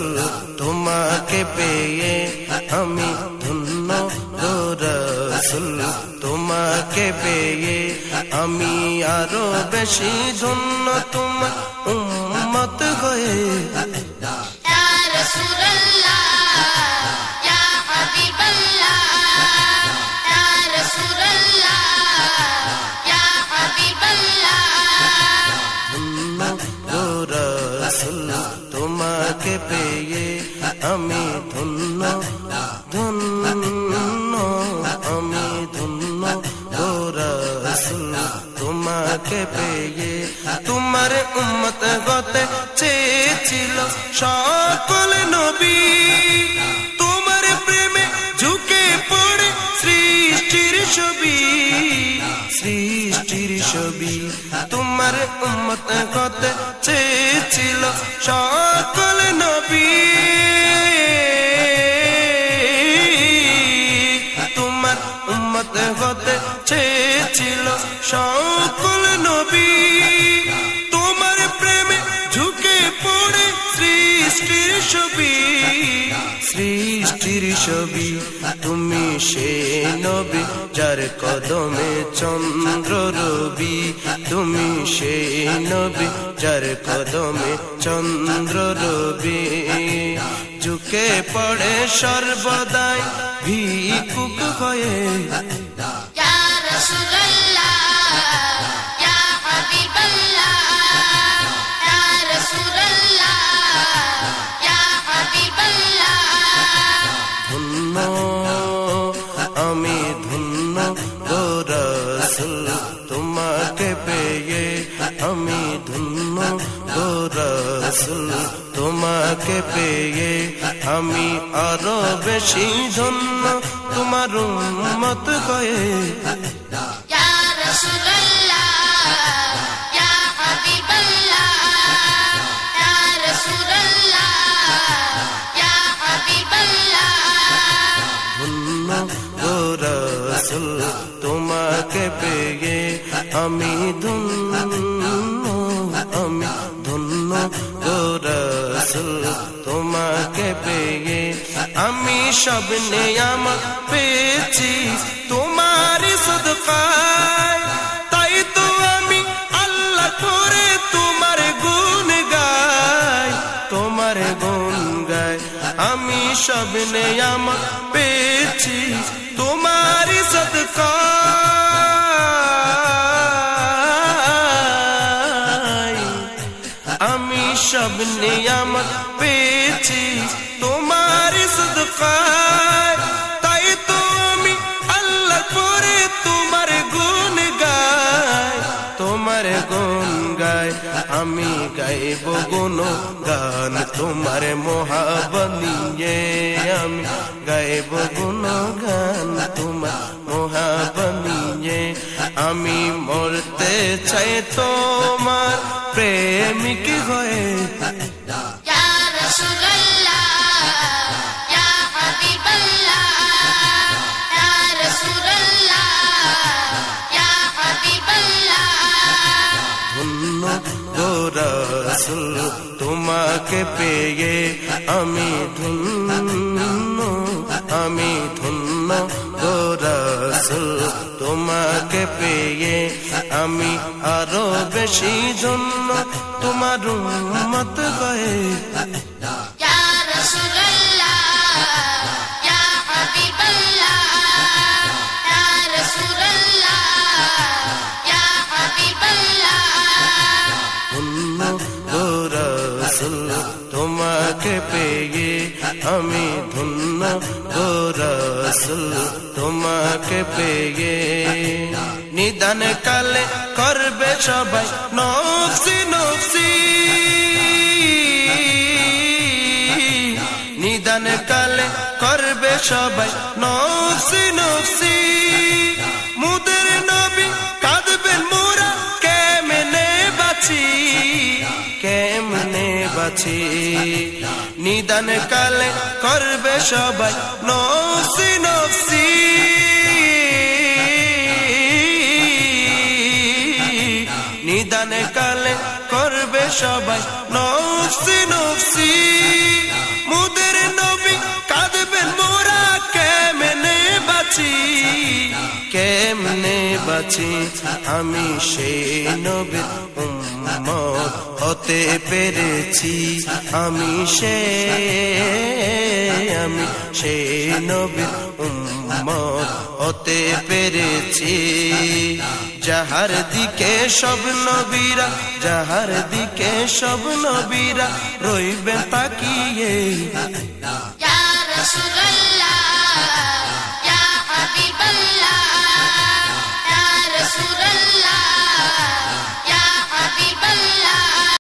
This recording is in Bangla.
রাসূল তোমাকে পেয়ে আমি ধন্য গো রাসূল তোমাকে পেয়ে আমি আরো বেশি ধন্য তোমার উম্মত হয়ে ইয়া রাসূলুল্লাহ ইয়া হাবিবাল্লাহ ইয়া রাসূলুল্লাহ ইয়া হাবিবাল্লাহ ধন্য গো রাসূল তোমাকে পেয়ে আমি ধন্য ধন্য আমি ধন্য গো রাসূল তোমাকে পেয়ে তোমার উম্মত হতে চেয়েছিল সকল নবী তোমার প্রেমে ঝুঁকে পড়ে সৃষ্টির ছবি তোমার উম্মত হতে চেয়েছিল সকল নবী তোমার উম্মত হতে চেয়েছিল সকল নবী তোমার প্রেমে ঝুঁকে পড়ে সৃষ্টির ছবি তুমি সেই নবী যার কদমে চন্দ্র রবি তুমি সেই নবী যার কদমে চন্দ্র রবি ঝুঁকে পড়ে সর্বদাই ভিক্ষুক হয়ে ইয়া রাসূলুল্লাহ ইয়া হাবিবাল্লাহ ইয়া রাসূলুল্লাহ ইয়া হাবিবাল্লাহ ধন্য আমি ধন্য গো রাসূল তোমাকে পেয়ে আমি ধন্য গো রাসূল তোমাকে পেয়ে আমি আরো বেশি ধন্য তোমার উম্মত হয়ে ইয়া রাসূলুল্লাহ ইয়া হাবিবাল্লাহ ইয়া রাসূলুল্লাহ ইয়া হাবিবাল্লাহ ধন্য গো রাসূল তোমাকে পেয়ে আমি ধন্য গো রাসূল তোমাকে পেয়ে আমি সব নিয়ামত পেয়েছি তোমারই সদকায় তাই তো আমি আল্লাহ করে তোমার গুণ গাই আমি সব নিয়ামত পেয়েছি তোমারই সদকায় আমি সব নিয়ামত পেয়েছি তোমারই সদকায় তাই তো আমি আল্লাহ করে তোমার গুণ গাই আমি গাইব গুণ গান তোমার মোহাব্বত নিয়ে আমি গাইব গুণ গান তোমার মোহাব্বত নিয়ে আমি মরতে চাই তোমার প্রেমিক হয়ে ইয়া রাসূলুল্লাহ ইয়া হাবিবাল্লাহ ইয়া রাসূলুল্লাহ ইয়া হাবিবাল্লাহ ধন্য গো রাসূল তোমাকে পেয়ে আমি ধন্য গো রাসূল তোমাকে পেয়ে আমি আরো বেশি ধন্য তোমার উম্মত হয়ে ইয়া রাসূলুল্লাহ ইয়া হাবিবাল্লাহ ইয়া রাসূলুল্লাহ ইয়া হাবিবাল্লাহ ধন্য গো রাসূল তোমাকে পেয়ে আমি ধন্য গো রাসূল তোমাকে পেয়ে নিদান কালে করবে সবাই নফসি নফসি নিদান কালে করবে সবাই নফসি নফসি মুদের নবী কাঁদবেন মোরা কেমনে বাঁচি নিদান কালে করবে সবাই নফসি নফসি নিদান কালে করবে সবাই নফসি নফসি বাঁচি আমি সেই নবীর উম্মত হতে পেরেছি আমি সেই নবীর উম্মত হতে পেরেছি যাহার দিকে সব নবীরা রইবেন তাকিয়ে